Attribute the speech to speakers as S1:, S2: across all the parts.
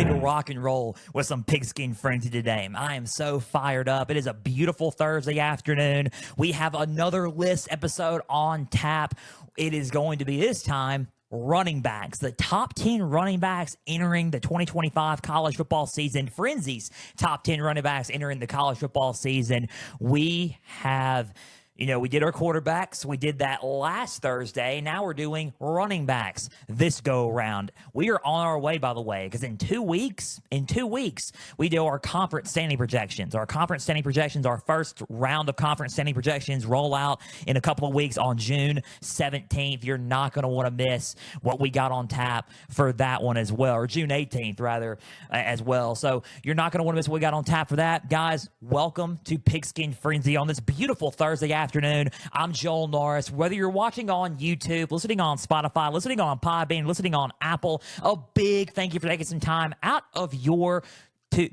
S1: ready to rock and roll with some Pigskin Frenzy today. I am so fired up. It is a beautiful Thursday afternoon. We have another list episode on tap. It is going to be this time running backs, the top 10 running backs entering the 2025 college football season. Frenzy's top 10 running backs entering the college football season. We have, we did our quarterbacks. We did that last Thursday. Now we're doing running backs this go around. We are on our way, by the way, because in 2 weeks, we do our conference standing projections. Our conference standing projections, our first round of conference standing projections roll out in a couple of weeks on June 17th. You're not going to want to miss what we got on tap for that one as well, or June 18th, rather, as well. So you're not going to want to miss what we got on tap for that. Guys, welcome to Pigskin Frenzy on this beautiful Thursday afternoon. I'm Joel Norris. Whether you're watching on YouTube, listening on Spotify, listening on Podbean, listening on Apple, a big thank you for taking some time out of your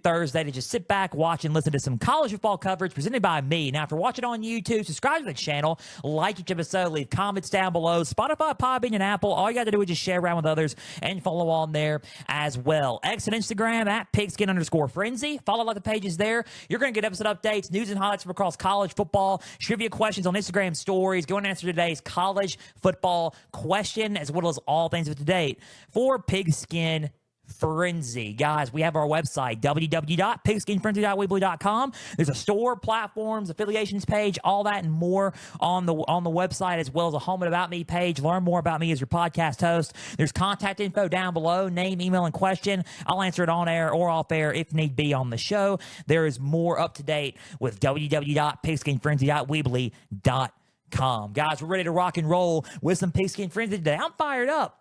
S1: Thursday to just sit back, watch, and listen to some college football coverage presented by me. Now, if you're watching on YouTube, subscribe to the channel, like each episode, leave comments down below. Spotify, Podbean, and Apple, all you got to do is just share around with others and follow on there as well. X and Instagram at Pigskin_Frenzy. Follow all the pages there. You're going to get episode updates, news and highlights from across college football, trivia questions on Instagram stories. Go and answer today's college football question, as well as all things up to date for Pigskin Frenzy. Guys, we have our website, www.pigskinfrenzy.weebly.com. There's a store, platforms, affiliations page, all that and more on the website, as well as a home and about me page. Learn more about me as your podcast host. There's contact info down below, name, email, and question. I'll answer it on air or off air if need be on the show. There is more up to date with www.pigskinfrenzy.weebly.com. Guys, we're ready to rock and roll with some Pigskin Frenzy today. I'm fired up.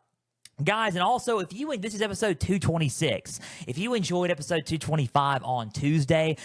S1: Guys, and also, this is episode 226. If you enjoyed episode 225 on Tuesday,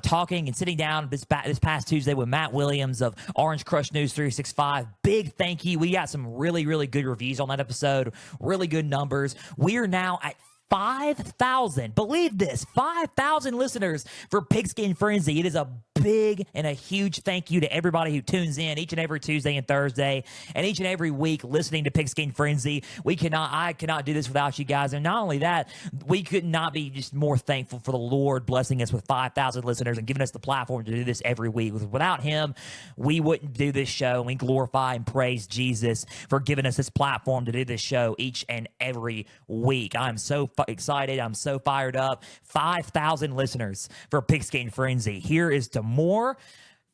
S1: talking and sitting down this past Tuesday with Matt Williams of Orange Crush News 365, big thank you. We got some really, really good reviews on that episode, really good numbers. We are now at 5,000, believe this, 5,000 listeners for Pigskin Frenzy. It is a big and a huge thank you to everybody who tunes in each and every Tuesday and Thursday and each and every week listening to Pigskin Frenzy. I cannot do this without you guys. And not only that, we could not be just more thankful for the Lord blessing us with 5,000 listeners and giving us the platform to do this every week. Without him, we wouldn't do this show. And we glorify and praise Jesus for giving us this platform to do this show each and every week. I'm so excited. I'm so fired up. 5,000 listeners for Pigskin Frenzy. Here is to more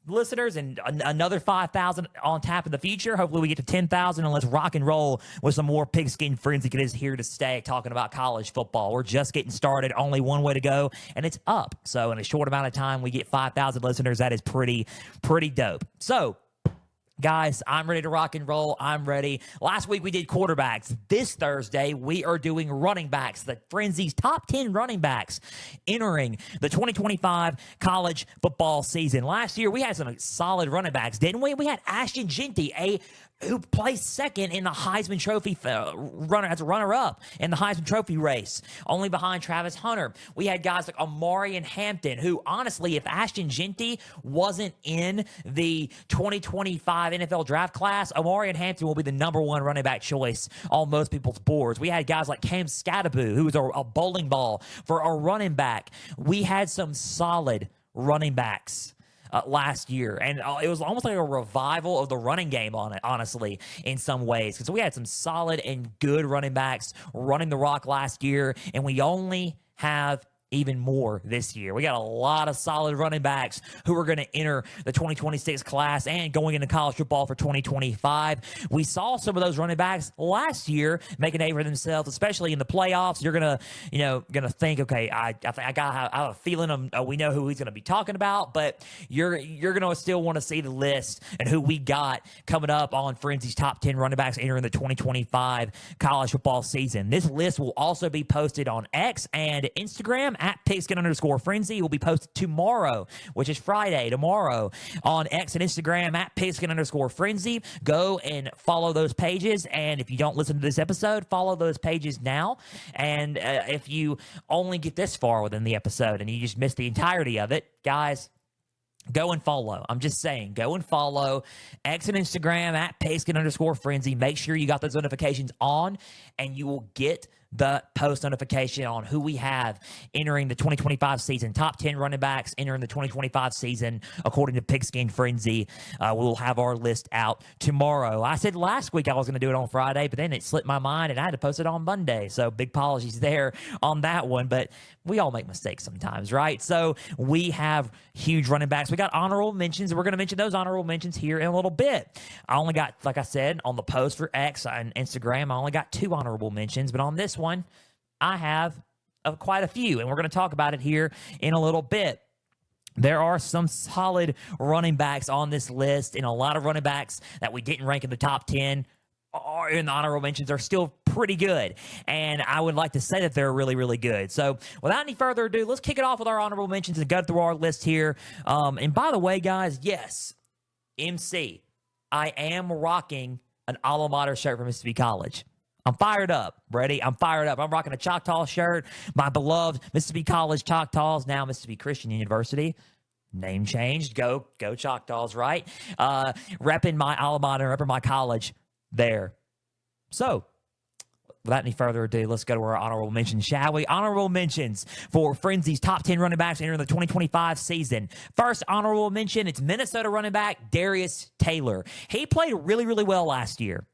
S1: listeners and another 5,000 on tap in the future. Hopefully we get to 10,000 and let's rock and roll with some more Pigskin Frenzy. It is here to stay, talking about college football. We're just getting started. Only one way to go, and it's up. So in a short amount of time, we get 5,000 listeners. That is pretty dope. So, guys, I'm ready to rock and roll. I'm ready. Last week we did quarterbacks. This Thursday we are doing running backs. The Frenzy's top 10 running backs entering the 2025 college football season. Last year we had some solid running backs, didn't we? We had Ashton Jeanty, who placed second in the Heisman Trophy runner-up in the Heisman Trophy race, only behind Travis Hunter. We had guys like Amari Hampton, who honestly, if Ashton Jeanty wasn't in the 2025 NFL draft class, Amari Hampton will be the number one running back choice on most people's boards. We had guys like Cam Scattaboo, who was a bowling ball for a running back. We had some solid running backs last year, and it was almost like a revival of the running game on it, honestly, in some ways, because we had some solid and good running backs running the rock last year, and we only have even more this year. We got a lot of solid running backs who are going to enter the 2026 class and going into college football for 2025. We saw some of those running backs last year make a name for themselves, especially in the playoffs. You're gonna think, okay, I have a feeling we know who he's gonna be talking about, but you're gonna still want to see the list and who we got coming up on Frenzy's top 10 running backs entering the 2025 college football season. This list will also be posted on X and Instagram at Pigskin_Frenzy. Will be posted tomorrow, which is Friday, tomorrow, on X and Instagram at Pigskin_Frenzy. Go and follow those pages. And if you don't listen to this episode, follow those pages now. And if you only get this far within the episode and you just miss the entirety of it, guys, go and follow. I'm just saying, go and follow X and Instagram at Pigskin_Frenzy. Make sure you got those notifications on, and you will get the post notification on who we have entering the 2025 season. Top 10 running backs entering the 2025 season, according to Pigskin Frenzy. We'll have our list out tomorrow. I said last week I was going to do it on Friday, but then it slipped my mind and I had to post it on Monday. So big apologies there on that one. But we all make mistakes sometimes, right? So we have huge running backs. We got honorable mentions, and we're going to mention those honorable mentions here in a little bit. I only got, like I said, on the post for X and Instagram, I only got 2 honorable mentions, but on this one, I have quite a few, and we're going to talk about it here in a little bit. There are some solid running backs on this list, and a lot of running backs that we didn't rank in the top 10 or in the honorable mentions are still pretty good. And I would like to say that they're really, really good. So without any further ado, let's kick it off with our honorable mentions and go through our list here. And by the way, guys, yes, MC, I am rocking an alma mater shirt from Mississippi College. I'm fired up. Ready? I'm fired up. I'm rocking a Choctaw shirt. My beloved Mississippi College Choctaws, now Mississippi Christian University. Name changed. Go Choctaws, right? Repping my alma mater, repping my college there. So, without any further ado, let's go to our honorable mentions, shall we? Honorable mentions for Frenzy's top 10 running backs entering the 2025 season. First honorable mention, it's Minnesota running back Darius Taylor. He played really, really well last year.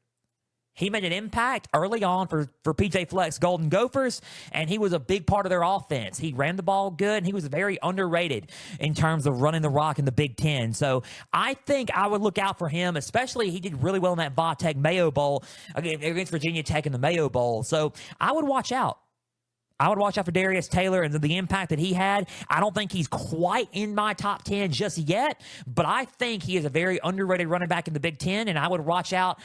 S1: He made an impact early on for PJ Fleck's Golden Gophers, and he was a big part of their offense. He ran the ball good, and he was very underrated in terms of running the rock in the Big Ten. So I think I would look out for him, especially he did really well in that Vatech Mayo Bowl against Virginia Tech in the Mayo Bowl. So I would watch out. I would watch out for Darius Taylor and the impact that he had. I don't think he's quite in my top 10 just yet, but I think he is a very underrated running back in the Big Ten, and I would watch out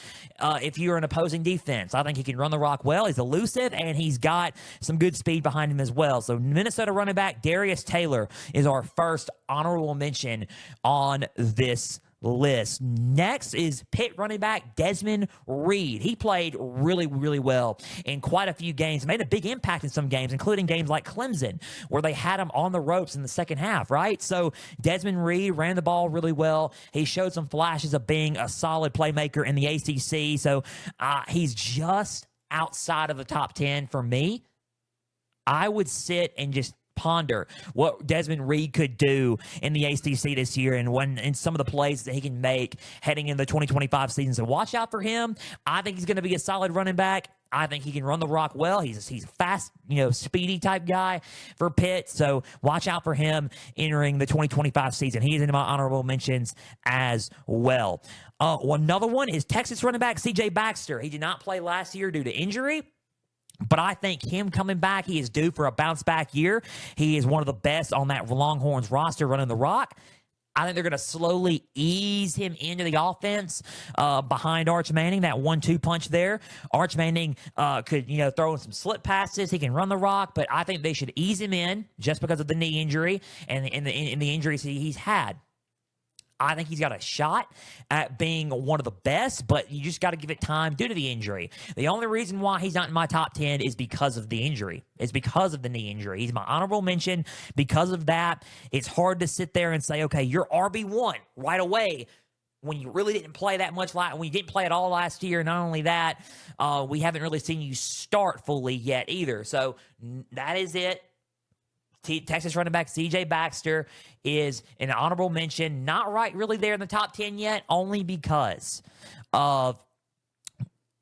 S1: if you're an opposing defense. I think he can run the rock well. He's elusive, and he's got some good speed behind him as well. So Minnesota running back Darius Taylor is our first honorable mention on this list. Next is Pitt running back Desmond Reed. He played really, really well in quite a few games, made a big impact in some games, including games like Clemson, where they had him on the ropes in the second half, right? So Desmond Reed ran the ball really well. He showed some flashes of being a solid playmaker in the ACC. So he's just outside of the top 10 for me. I would sit and just ponder what Desmond Reed could do in the ACC this year and some of the plays that he can make heading into the 2025 season. So watch out for him. I think he's going to be a solid running back. I think he can run the rock well. He's a fast, speedy type guy for Pitt. So watch out for him entering the 2025 season. He is in my honorable mentions as well. Another one is Texas running back C.J. Baxter. He did not play last year due to injury. But I think him coming back, he is due for a bounce-back year. He is one of the best on that Longhorns roster running the rock. I think they're going to slowly ease him into the offense behind Arch Manning, that 1-2 punch there. Arch Manning could, throw in some slip passes. He can run the rock, but I think they should ease him in just because of the knee injury and the injuries he's had. I think he's got a shot at being one of the best, but you just got to give it time due to the injury. The only reason why he's not in my top 10 is because of the injury. It's because of the knee injury. He's my honorable mention because of that. It's hard to sit there and say, okay, you're RB1 right away when you really didn't play that much, when you didn't play at all last year. Not only that, we haven't really seen you start fully yet either. So that is it. Texas running back C.J. Baxter is an honorable mention. Not right really there in the top 10 yet, only because of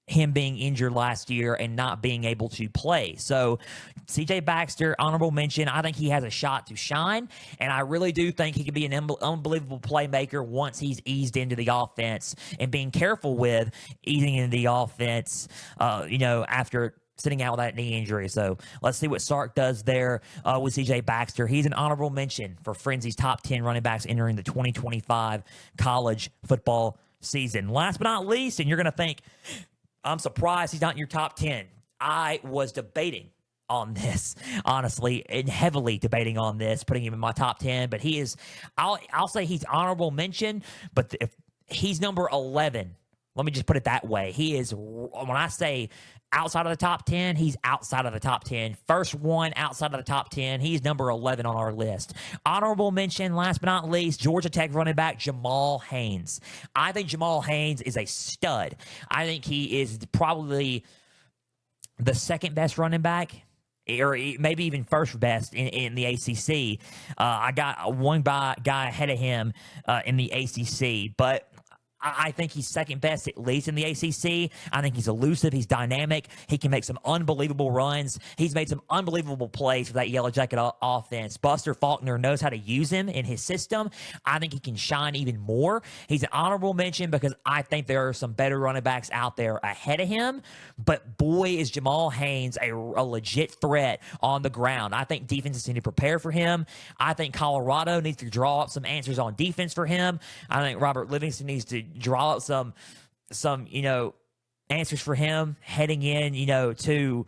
S1: him being injured last year and not being able to play. So C.J. Baxter, honorable mention. I think he has a shot to shine, and I really do think he could be an unbelievable playmaker once he's eased into the offense and being careful with easing into the offense, after sitting out with that knee injury. So let's see what Sark does there with C.J. Baxter. He's an honorable mention for Frenzy's top 10 running backs entering the 2025 college football season. Last but not least, and you're going to think, I'm surprised he's not in your top 10. I was debating on this, honestly, and heavily debating on this, putting him in my top 10, but he is, I'll say he's honorable mention, but if he's number 11, let me just put it that way. He is, when I say outside of the top 10, he's outside of the top 10. First one outside of the top 10. He's number 11 on our list. Honorable mention, last but not least, Georgia Tech running back Jamal Haynes. I think Jamal Haynes is a stud. I think he is probably the second best running back, or maybe even first best in the ACC. I got one guy ahead of him in the ACC, but I think he's second best, at least in the ACC. I think he's elusive. He's dynamic. He can make some unbelievable runs. He's made some unbelievable plays for that Yellow Jacket offense. Buster Faulkner knows how to use him in his system. I think he can shine even more. He's an honorable mention because I think there are some better running backs out there ahead of him. But boy, is Jamal Haynes a legit threat on the ground. I think defenses need to prepare for him. I think Colorado needs to draw up some answers on defense for him. I think Robert Livingston needs to draw up some answers for him heading in to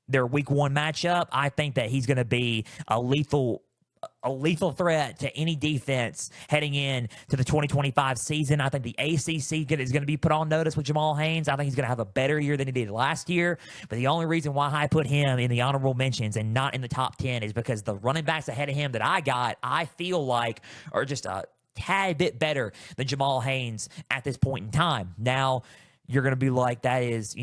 S1: their week 1 matchup. I think that he's going to be a lethal threat to any defense heading in to the 2025 season. I think the ACC is going to be put on notice with Jamal Haynes. I think he's going to have a better year than he did last year. But the only reason why I put him in the honorable mentions and not in the top 10 is because the running backs ahead of him that I feel like are just a tad bit better than Jamal Haynes at this point in time. Now, you're going to be like, that is,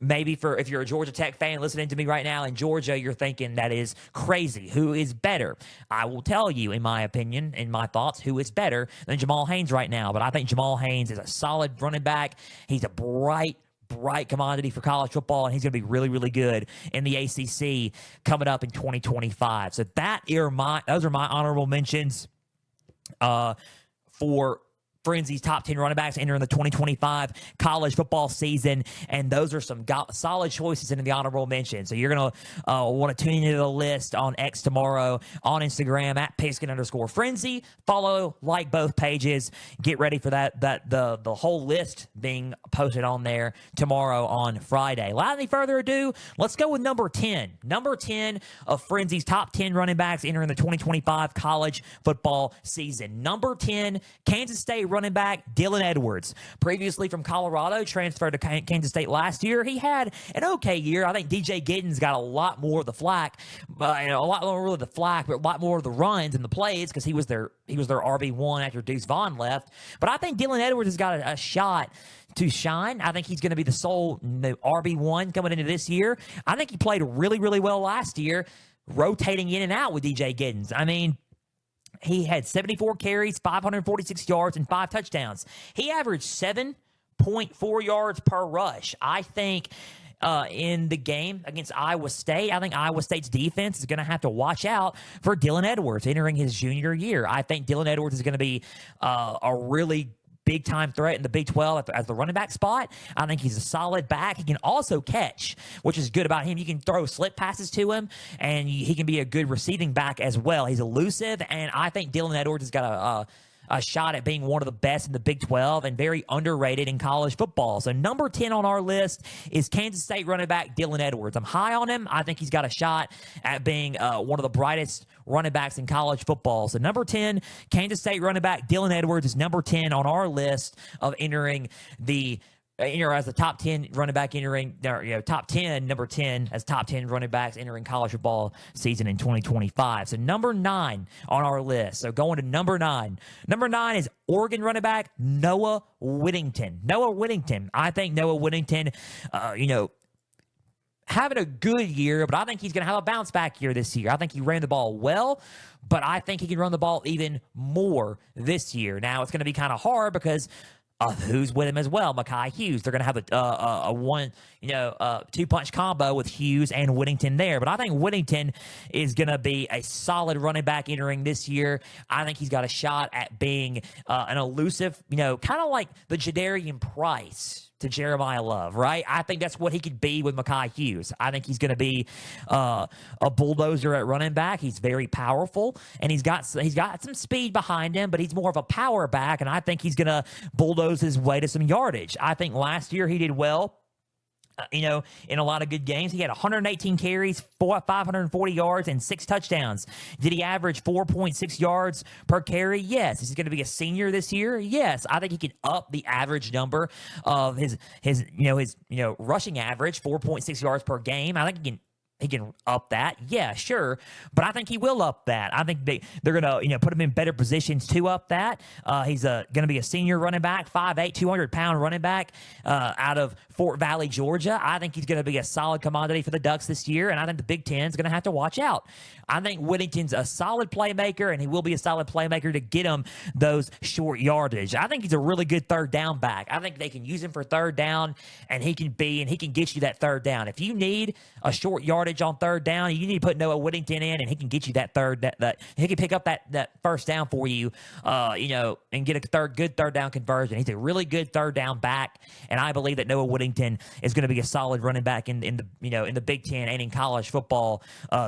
S1: maybe if you're a Georgia Tech fan listening to me right now in Georgia, you're thinking that is crazy. Who is better? I will tell you, in my opinion, in my thoughts, who is better than Jamal Haynes right now. But I think Jamal Haynes is a solid running back. He's a bright commodity for college football, and he's going to be really, really good in the ACC coming up in 2025. So those are my honorable mentions for Frenzy's top 10 running backs entering the 2025 college football season, and those are some solid choices in the honorable mention. So you're going to want to tune into the list on X tomorrow, on Instagram at Pigskin_Frenzy. Follow, like both pages. Get ready for the whole list being posted on there tomorrow on Friday. Without any further ado, let's go with number 10. Number 10 of Frenzy's top 10 running backs entering the 2025 college football season. Number 10, Kansas State running back Dylan Edwards. Previously from Colorado, transferred to Kansas State last year. He had an okay year. I think DJ Giddens got a lot more of the flack, a lot more really the flack, but a lot more of the runs and the plays because he was their RB1 after Deuce Vaughn left. But I think Dylan Edwards has got a shot to shine. I think he's going to be the sole RB1 coming into this year. I think he played really, really well last year, rotating in and out with DJ Giddens. I mean, he had 74 carries, 546 yards, and 5 touchdowns. He averaged 7.4 yards per rush. I think in the game against Iowa State, I think Iowa State's defense is going to have to watch out for Dylan Edwards entering his junior year. I think Dylan Edwards is going to be a really big-time threat in the Big 12 as the running back spot. I think he's a solid back. He can also catch, which is good about him. You can throw slip passes to him, and he can be a good receiving back as well. He's elusive, and I think Dylan Edwards has got a shot at being one of the best in the Big 12 and very underrated in college football. So number 10 on our list is Kansas State running back Dylan Edwards. I'm high on him. I think he's got a shot at being one of the brightest running backs in college football. So number 10, Kansas State running back Dylan Edwards is number 10 on our list of entering as the top 10 running back top 10, number 10 as top 10 running backs entering college football season in 2025. So number 9 on our list. So going to number 9. Number 9 is Oregon running back Noah Whittington. I think Noah Whittington, having a good year, but I think he's going to have a bounce back year this year. I think he ran the ball well, but I think he can run the ball even more this year. Now, it's going to be kind of hard because who's with him as well? Mekhi Hughes. They're going to have a two-punch combo with Hughes and Whittington there. But I think Whittington is going to be a solid running back entering this year. I think he's got a shot at being an elusive, kind of like the Jadarian Price to Jeremiah Love, right? I think that's what he could be with Mekhi Hughes. I think he's going to be a bulldozer at running back. He's very powerful, and he's got some speed behind him, but he's more of a power back, and I think he's going to bulldoze his way to some yardage. I think last year he did well. In a lot of good games. He had 118 carries, 540 yards, and 6 touchdowns. Did he average 4.6 yards per carry? Yes. Is he going to be a senior this year? Yes. I think he can up the average number of his rushing average, 4.6 yards per game. I think he can up that. Yeah, sure. But I think he will up that. I think they're going to put him in better positions to up that. He's going to be a senior running back, 5'8", 200-pound running back out of Fort Valley, Georgia. I think he's going to be a solid commodity for the Ducks this year, and I think the Big Ten is going to have to watch out. I think Whittington's a solid playmaker, and he will be a solid playmaker to get him those short yardage. I think he's a really good third down back. I think they can use him for third down, and he can get you that third down. If you need a short yardage on third down, you need to put Noah Whittington in, and he can get you that he can pick up that first down for you, and get a good third down conversion. He's a really good third down back, and I believe that Noah Whittington is going to be a solid running back in the Big Ten and in college football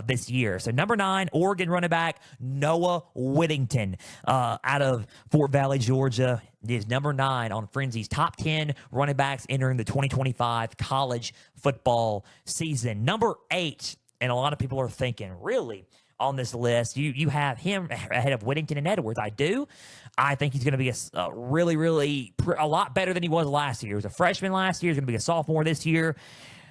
S1: this year. So number 9, Oregon running back Noah Whittington out of Fort Valley, Georgia, is number 9 on Frenzy's top 10 running backs entering the 2025 college football season. Number 8, and a lot of people are thinking, really, on this list, you have him ahead of Whittington and Edwards. I do. I think he's going to be a lot better than he was last year. He was a freshman last year. He's going to be a sophomore this year.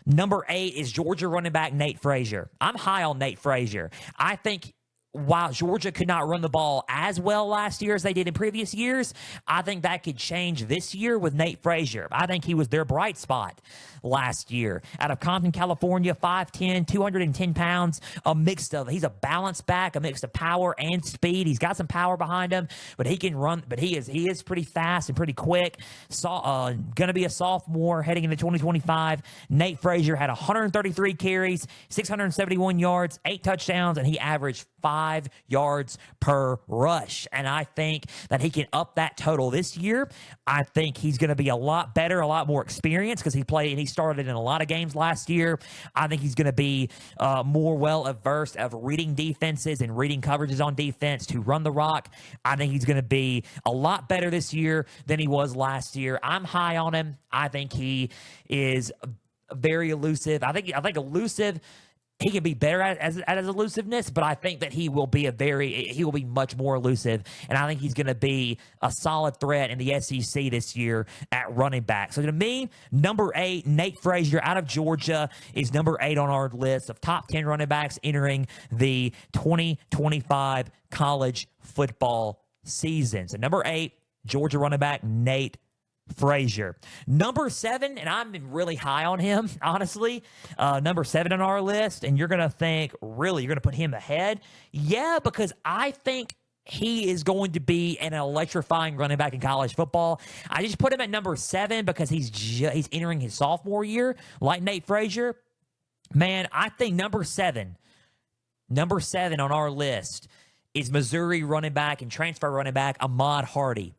S1: Number 8 is Georgia running back Nate Frazier. I'm high on Nate Frazier. I think while Georgia could not run the ball as well last year as they did in previous years, I think that could change this year with Nate Frazier. I think he was their bright spot last year. Out of Compton, California, 5'10", 210 pounds, he's a balanced back, a mix of power and speed. He's got some power behind him, but he can run, but he is pretty fast and pretty quick. Going to be a sophomore heading into 2025. Nate Frazier had 133 carries, 671 yards, 8 touchdowns, and he averaged 5 yards per rush. And I think that he can up that total this year. I think he's going to be a lot better, a lot more experienced because he started in a lot of games last year. I think he's going to be more well-versed of reading defenses and reading coverages on defense to run the rock. I think he's going to be a lot better this year than he was last year. I'm high on him. I think he is very elusive. I think elusive. He can be better at his elusiveness, but I think that he will be much more elusive, and I think he's going to be a solid threat in the SEC this year at running back. So to me, number 8, Nate Frazier out of Georgia is number 8 on our list of top 10 running backs entering the 2025 college football season. So number 8, Georgia running back Nate Frazier. Number 7, and I'm really high on him, honestly. Number 7 on our list, and you're going to think, really, you're going to put him ahead? Yeah, because I think he is going to be an electrifying running back in college football. I just put him at number 7 because he's entering his sophomore year, like Nate Frazier. Man, I think number 7 on our list is Missouri running back and transfer running back Ahmad Hardy.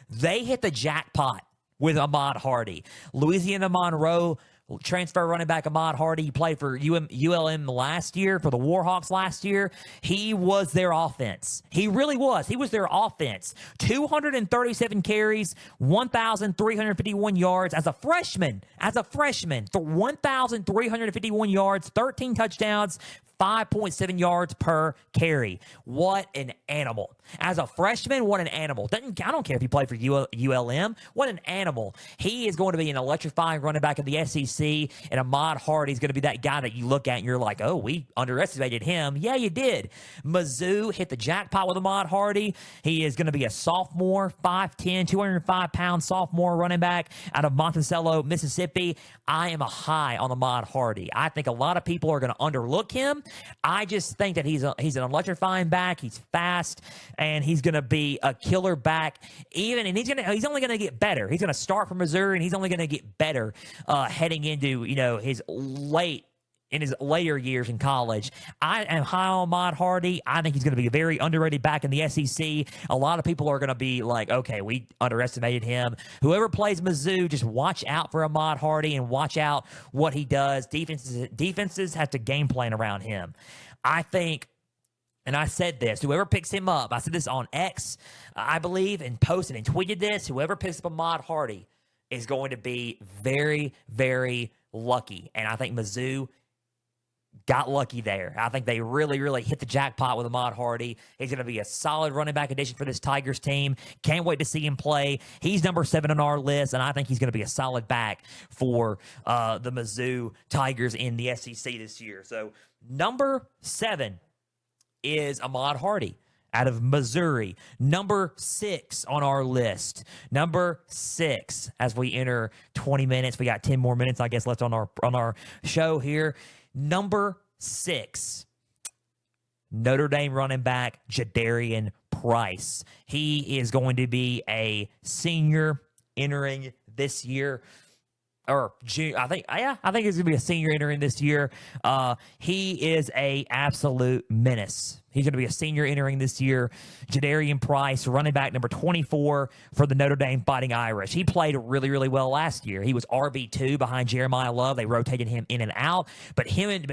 S1: They hit the jackpot with Ahmad Hardy. Louisiana Monroe transfer running back Ahmad Hardy. He played for ULM last year, for the Warhawks last year. He was their offense. He really was. He was their offense. 237 carries, 1,351 yards as a freshman. 1,351 yards, 13 touchdowns, 5.7 yards per carry. What an animal. As a freshman, what an animal. I don't care if he played for ULM. What an animal. He is going to be an electrifying running back in the SEC, and Ahmad Hardy is going to be that guy that you look at and you're like, oh, we underestimated him. Yeah, you did. Mizzou hit the jackpot with Ahmad Hardy. He is going to be a sophomore, 5'10", 205-pound sophomore running back out of Monticello, Mississippi. I am a high on Ahmad Hardy. I think a lot of people are going to underlook him. I just think that he's an electrifying back. He's fast, and he's going to be a killer back. He's only going to get better. He's going to start from Missouri, and he's only going to get better heading into his later years in college. I am high on Ahmad Hardy. I think he's going to be a very underrated back in the SEC. A lot of people are going to be like, okay, we underestimated him. Whoever plays Mizzou, just watch out for Ahmad Hardy and watch out what he does. Defenses have to game plan around him. I think, and I said this, whoever picks him up, I said this on X, I believe, and posted and tweeted this, whoever picks up Ahmad Hardy is going to be very, very lucky. And I think Mizzou got lucky there. I think they really, really hit the jackpot with Ahmad Hardy. He's going to be a solid running back addition for this Tigers team. Can't wait to see him play. He's number 7 on our list, and I think he's going to be a solid back for the Mizzou Tigers in the SEC this year. So number 7 is Ahmad Hardy. out of Missouri. Number 6 on our list. Number 6 as we enter 20 minutes. We got 10 more minutes, I guess, left on our show here. Number 6, Notre Dame running back Jadarian Price. He is going to be a senior entering this year. Or I think he's going to be a senior entering this year. He is a absolute menace. He's going to be a senior entering this year. Jadarian Price, running back number 24 for the Notre Dame Fighting Irish. He played really, really well last year. He was RB2 behind Jeremiah Love. They rotated him in and out, but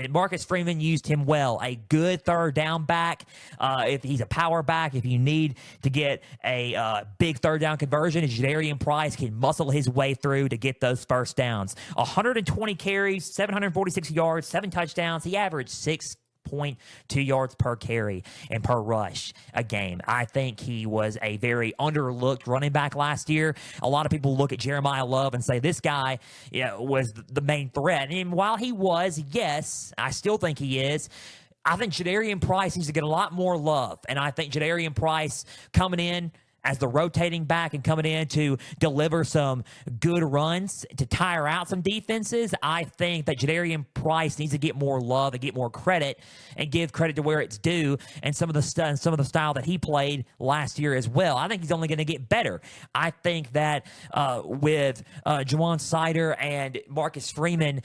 S1: Marcus Freeman used him well. A good third down back. If he's a power back, if you need to get a big third down conversion, Jadarian Price can muscle his way through to get those first downs. 120 carries, 746 yards, 7 touchdowns. He averaged 6.2 yards per carry and per rush a game. I think he was a very underlooked running back last year. A lot of people look at Jeremiah Love and say this guy was the main threat. And while he was, yes, I still think he is. I think Jadarian Price needs to get a lot more love. And I think Jadarian Price coming in as the rotating back and coming in to deliver some good runs to tire out some defenses, I think that Jadarian Price needs to get more love and get more credit and give credit to where it's due and some of the style that he played last year as well. I think he's only going to get better. I think that with Juwan Sider and Marcus Freeman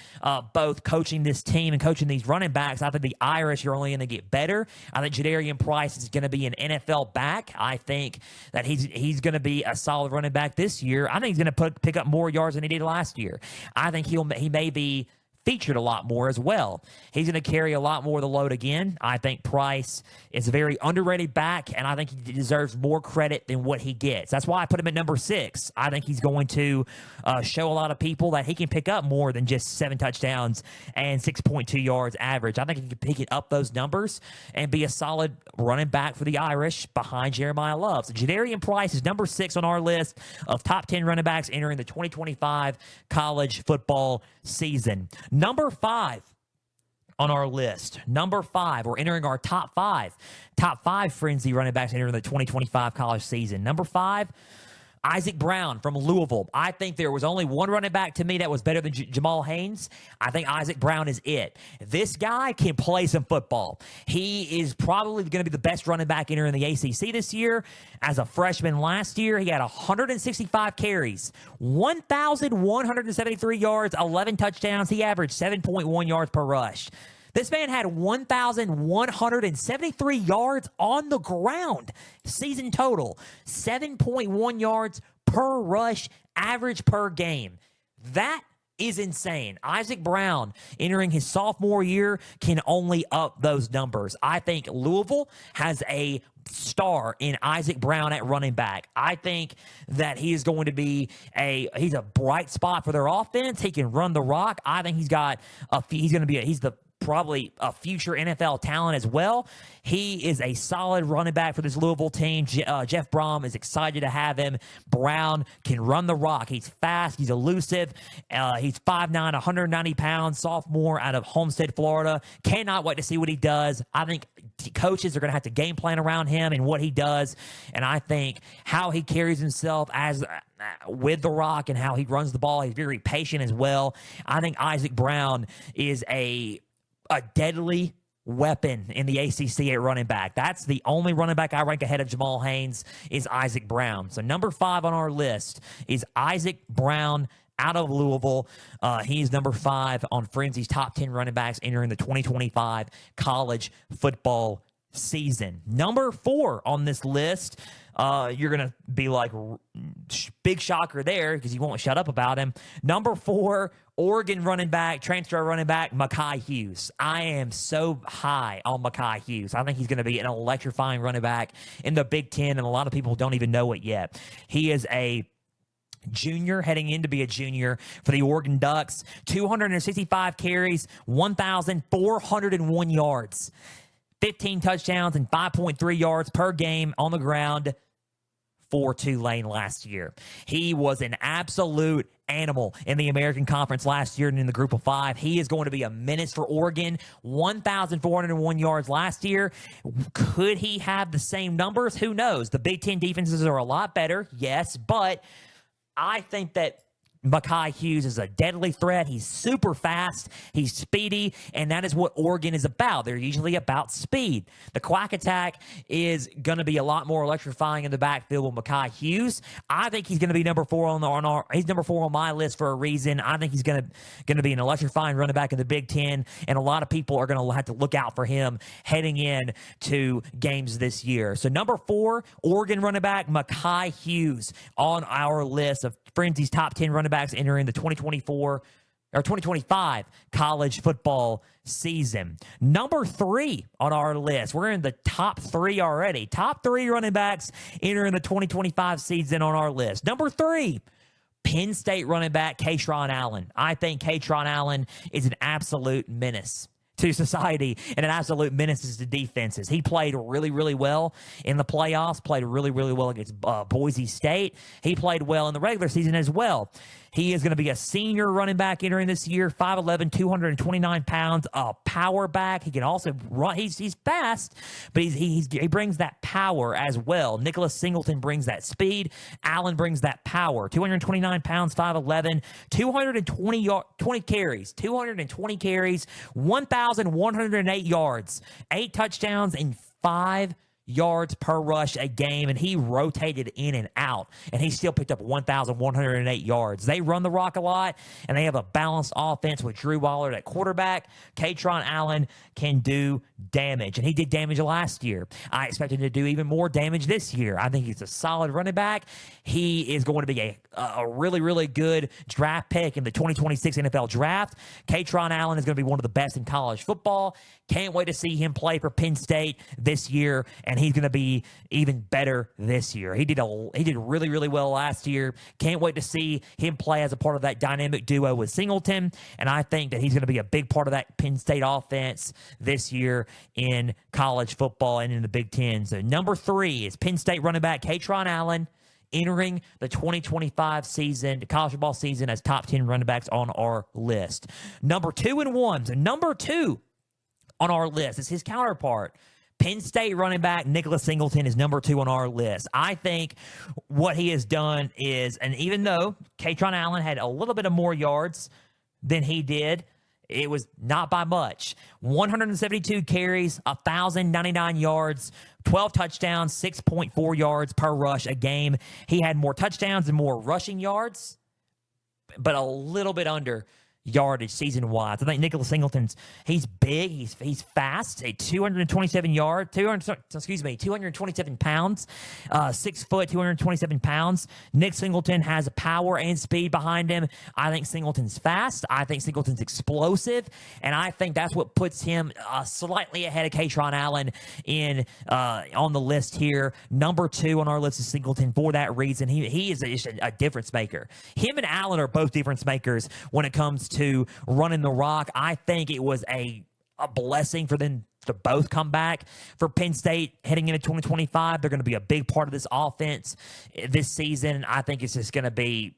S1: both coaching this team and coaching these running backs, I think the Irish are only going to get better. I think Jadarian Price is going to be an NFL back. I think that he's going to be a solid running back this year. I think he's going to pick up more yards than he did last year. I think he may be featured a lot more as well. He's going to carry a lot more of the load again. I think Price is a very underrated back, and I think he deserves more credit than what he gets. That's why I put him at number 6. I think he's going to show a lot of people that he can pick up more than just 7 touchdowns and 6.2 yards average. I think he can pick it up those numbers and be a solid running back for the Irish behind Jeremiah Love. So Jadarian Price is number 6 on our list of top 10 running backs entering the 2025 college football season. Number 5 on our list. Number 5. We're entering our top 5. Top 5 frenzy running backs entering the 2025 college season. Number 5, Isaac Brown from Louisville. I think there was only one running back to me that was better than Jamal Haynes. I think Isaac Brown is it. This guy can play some football. He is probably going to be the best running back entering the ACC this year. As a freshman last year, he had 165 carries, 1,173 yards, 11 touchdowns. He averaged 7.1 yards per rush. This man had 1,173 yards on the ground. Season total, 7.1 yards per rush, average per game. That is insane. Isaac Brown, entering his sophomore year, can only up those numbers. I think Louisville has a star in Isaac Brown at running back. I think that he is going to be he's a bright spot for their offense. He can run the rock. I think he's probably a future NFL talent as well. He is a solid running back for this Louisville team. Jeff Brom is excited to have him. Brown can run the rock. He's fast. He's elusive. He's 5'9", 190 pounds, sophomore out of Homestead, Florida. Cannot wait to see what he does. I think coaches are going to have to game plan around him and what he does. And I think how he carries himself with the rock and how he runs the ball, he's very patient as well. I think Isaac Brown is a deadly weapon in the ACC at running back. That's the only running back I rank ahead of Jamal Haynes is Isaac Brown. So number 5 on our list is Isaac Brown out of Louisville. He's number 5 on Frenzy's top 10 running backs entering the 2025 college football season. Number 4 on this list, you're going to be like, big shocker there because you won't shut up about him. Number 4, Oregon running back, transfer running back, Mekhi Hughes. I am so high on Mekhi Hughes. I think he's going to be an electrifying running back in the Big Ten, and a lot of people don't even know it yet. He is a junior, heading in to be a junior for the Oregon Ducks. 265 carries, 1,401 yards, 15 touchdowns, and 5.3 yards per game on the ground for Tulane last year. He was an absolute animal in the American Conference last year and in the group of 5. He is going to be a menace for Oregon. 1,401 yards last year. Could he have the same numbers? Who knows? The Big Ten defenses are a lot better, yes, but I think that Mekhi Hughes is a deadly threat. He's super fast. He's speedy, and that is what Oregon is about. They're usually about speed. The quack attack is going to be a lot more electrifying in the backfield with Mekhi Hughes. I think he's going to be number 4 he's number 4 on my list for a reason. I think he's going to be an electrifying running back in the Big Ten, and a lot of people are going to have to look out for him heading in to games this year. So number 4, Oregon running back Mekhi Hughes on our list of Frenzy's top 10 running backs entering the 2024 or 2025 college football season. Number 3 on our list. We're in the top 3 already. Top 3 running backs entering the 2025 season on our list. Number 3, Penn State running back Kaytron Allen. I think Kaytron Allen is an absolute menace to society and an absolute menace to defenses. He played really, really well in the playoffs, played really, really well against Boise State. He played well in the regular season as well. He is going to be a senior running back entering this year, 5'11", 229 pounds, a power back. He can also run. He's fast, but he brings that power as well. Nicholas Singleton brings that speed. Allen brings that power. 229 pounds, 5'11", 220 carries, 1,108 yards, 8 touchdowns, and 5 yards per rush a game, and he rotated in and out, and he still picked up 1,108 yards. They run the rock a lot, and they have a balanced offense with Drew Waller at quarterback. Kaytron Allen can do damage, and he did damage last year. I expect him to do even more damage this year. I think he's a solid running back. He is going to be a really, really good draft pick in the 2026 NFL draft. Kaytron Allen is going to be one of the best in college football. Can't wait to see him play for Penn State this year, and he's going to be even better this year. He did really, really well last year. Can't wait to see him play as a part of that dynamic duo with Singleton, and I think that he's going to be a big part of that Penn State offense this year in college football and in the Big Ten. So number 3 is Penn State running back Kaytron Allen, entering the 2025 season, the college football season, as top 10 running backs on our list. Number 2 and 1. So number 2 on our list is his counterpart. Penn State running back Nicholas Singleton is number 2 on our list. I think what he has done is, and even though Kaytron Allen had a little bit of more yards than he did, it was not by much. 172 carries, 1,099 yards, 12 touchdowns, 6.4 yards per rush a game. He had more touchdowns and more rushing yards, but a little bit under yardage season-wide. I think Nicholas Singleton's, he's big, he's fast, 227 pounds, 6 foot, 227 pounds. Nick Singleton has power and speed behind him. I think Singleton's fast. I think Singleton's explosive, and I think that's what puts him slightly ahead of Kaytron Allen on the list here. Number 2 on our list is Singleton for that reason. He is a difference maker. Him and Allen are both difference makers when it comes to running the rock. I think it was a blessing for them to both come back for Penn State heading into 2025. They're going to be a big part of this offense this season. I think it's just going to be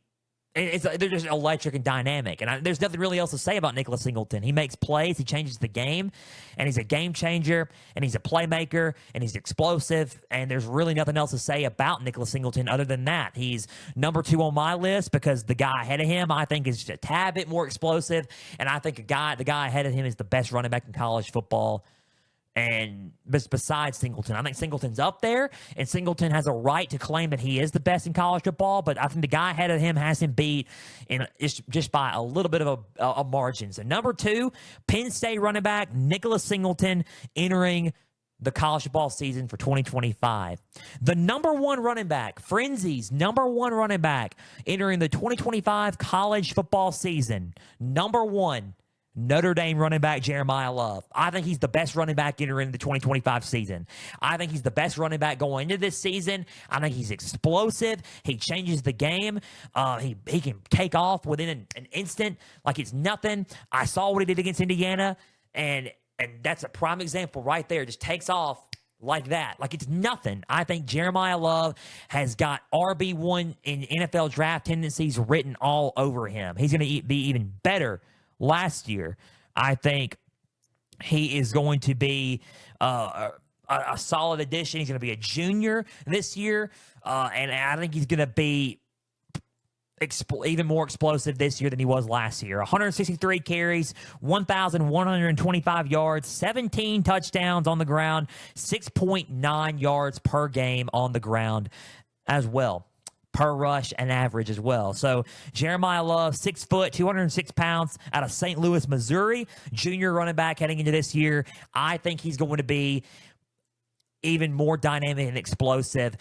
S1: they're just electric and dynamic. And there's nothing really else to say about Nicholas Singleton. He makes plays, he changes the game, and he's a game changer, and he's a playmaker, and he's explosive, and there's really nothing else to say about Nicholas Singleton other than that. He's number 2 on my list because the guy ahead of him, I think, is just a tad bit more explosive, and I think the guy ahead of him is the best running back in college football. And besides Singleton, I think Singleton's up there, and Singleton has a right to claim that he is the best in college football, but I think the guy ahead of him has him beat just by a little bit of a margin. So number 2, Penn State running back Nicholas Singleton entering the college football season for 2025. The number 1 running back, Frenzy's number 1 running back entering the 2025 college football season. Number 1, Notre Dame running back Jeremiah Love. I think he's the best running back entering the 2025 season. I think he's the best running back going into this season. I think he's explosive. He changes the game. He can take off within an instant like it's nothing. I saw what he did against Indiana, and that's a prime example right there. Just takes off like that. Like it's nothing. I think Jeremiah Love has got RB1 in NFL draft tendencies written all over him. He's going to be even better last year. I think he is going to be a solid addition. He's going to be a junior this year, and I think he's going to be even more explosive this year than he was last year. 163 carries, 1,125 yards, 17 touchdowns on the ground, 6.9 yards per game on the ground as well, per rush and average as well. So Jeremiah Love, 6 foot, 206 pounds, out of St. Louis, Missouri, junior running back heading into this year. I think he's going to be even more dynamic and explosive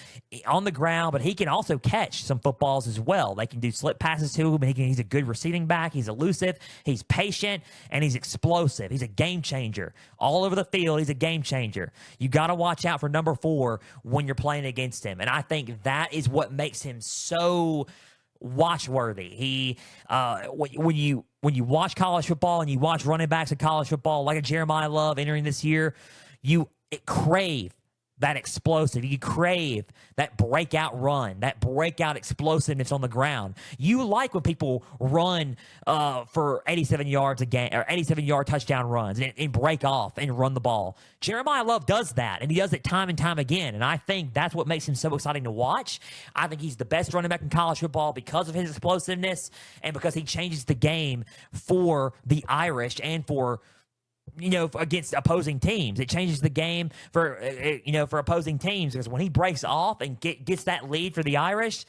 S1: on the ground, but he can also catch some footballs as well. They can do slip passes to him, and he's a good receiving back. He's elusive, he's patient, and he's explosive. He's a game changer. All over the field, he's a game changer. You got to watch out for number 4 when you're playing against him, and I think that is what makes him so watch-worthy. He, when you watch college football and you watch running backs in college football, like a Jeremiah Love entering this year, you crave that explosive. You crave that breakout run, that breakout explosiveness on the ground. You like when people run for 87 yards a game, or 87-yard touchdown runs, and break off and run the ball. Jeremiah Love does that, and he does it time and time again, and I think that's what makes him so exciting to watch. I think he's the best running back in college football because of his explosiveness and because he changes the game for the Irish and for against opposing teams. It changes the game for opposing teams, because when he breaks off and gets that lead for the Irish,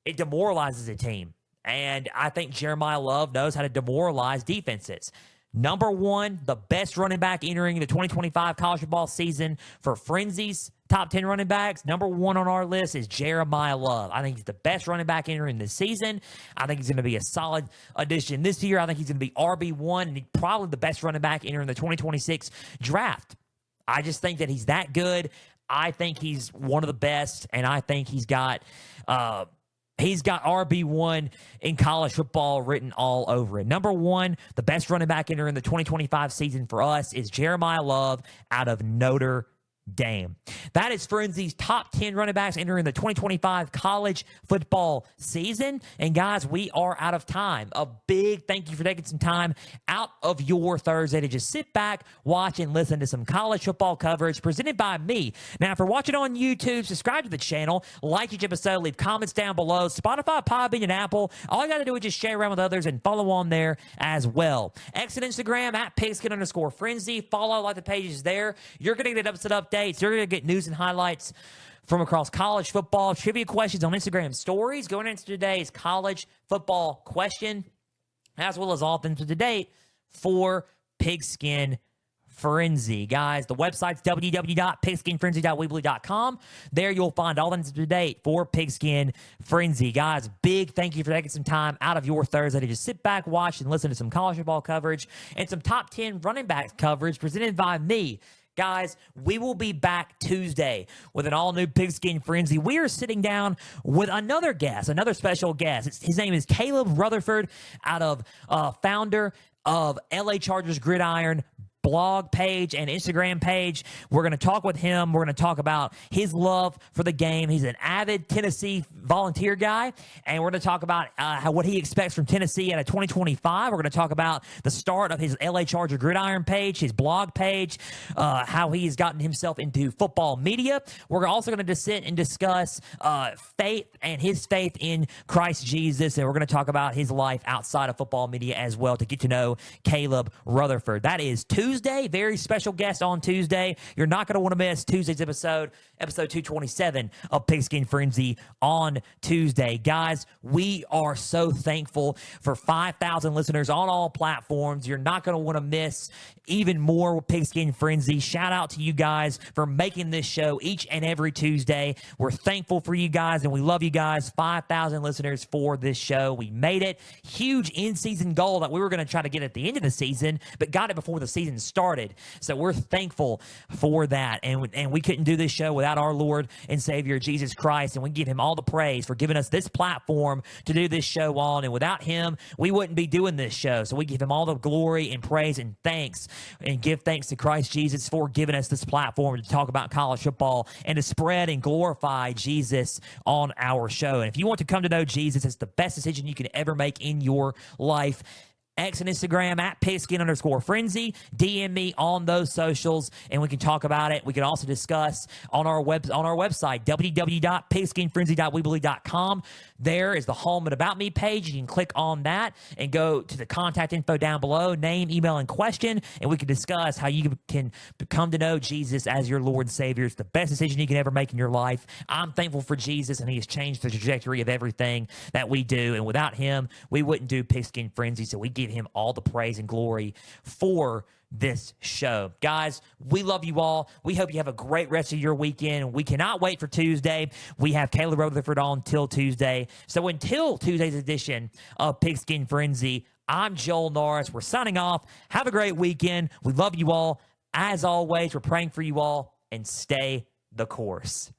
S1: it demoralizes a team. And I think Jeremiah Love knows how to demoralize defenses. Number 1, the best running back entering the 2025 college football season for Frenzy's top 10 running backs. Number 1 on our list is Jeremiah Love. I think he's the best running back entering this season. I think he's going to be a solid addition this year. I think he's going to be RB1 and probably the best running back entering the 2026 draft. I just think that he's that good. I think he's one of the best, and I think he's got RB1 in college football written all over it. Number 1, the best running back entering the 2025 season for us is Jeremiah Love out of Notre Dame. That is Frenzy's top 10 running backs entering the 2025 college football season. And guys, we are out of time. A big thank you for taking some time out of your Thursday to just sit back, watch, and listen to some college football coverage presented by me. Now, if you're watching on YouTube, subscribe to the channel, like each episode, leave comments down below. Spotify, Podbean, and Apple. All you got to do is just share around with others and follow on there as well. X and Instagram at Pigskin_Frenzy. Follow, like the pages there. You're going to get episode updates. You're going to get news and highlights from across college football, trivia questions on Instagram stories, going into today's college football question, as well as all things to date for Pigskin Frenzy. Guys, the website's www.pigskinfrenzy.weebly.com. There you'll find all things to date for Pigskin Frenzy. Guys, big thank you for taking some time out of your Thursday to just sit back, watch, and listen to some college football coverage and some top 10 running back coverage presented by me. Guys, we will be back Tuesday with an all-new Pigskin Frenzy. We are sitting down with another guest, another special guest. His name is Caleb Rutherford, out of founder of LA Chargers Gridiron blog page and Instagram page. We're going to talk with him. We're going to talk about his love for the game. He's an avid Tennessee volunteer guy, and we're going to talk about what he expects from Tennessee at 2025. We're going to talk about the start of his LA Charger Gridiron page, his blog page, how he has gotten himself into football media. We're also going to just sit and discuss faith and his faith in Christ Jesus, and we're going to talk about his life outside of football media as well to get to know Caleb Rutherford. That is Tuesday. Very special guest on Tuesday. You're not going to want to miss Tuesday's episode 227 of Pigskin Frenzy on Tuesday. Guys, we are so thankful for 5,000 listeners on all platforms. You're not going to want to miss even more with Pigskin Frenzy. Shout out to you guys for making this show each and every Tuesday. We're thankful for you guys, and we love you guys. 5,000 listeners for this show. We made it. Huge in-season goal that we were going to try to get at the end of the season, but got it before the season started. So we're thankful for that. And we couldn't do this show without our Lord and Savior, Jesus Christ. And we give him all the praise for giving us this platform to do this show on. And without him, we wouldn't be doing this show. So we give him all the glory and praise and thanks, and give thanks to Christ Jesus for giving us this platform to talk about college football and to spread and glorify Jesus on our show. And if you want to come to know Jesus, it's the best decision you can ever make in your life. X and Instagram at Pigskin_Frenzy. DM me on those socials, and we can talk about it. We can also discuss on our website, www.pigskinfrenzy.weebly.com. There is the home and about me page. You can click on that and go to the contact info down below, name, email, and question, and we can discuss how you can come to know Jesus as your Lord and Savior. It's the best decision you can ever make in your life. I'm thankful for Jesus, and he has changed the trajectory of everything that we do, and without him, we wouldn't do Pigskin Frenzy, so we give him all the praise and glory for this show. Guys, we love you all. We hope you have a great rest of your weekend. We cannot wait for Tuesday. We have Kayla Rutherford on till Tuesday. So until Tuesday's edition of Pigskin Frenzy, I'm Joel Norris. We're signing off. Have a great weekend. We love you all. As always, we're praying for you all, and stay the course.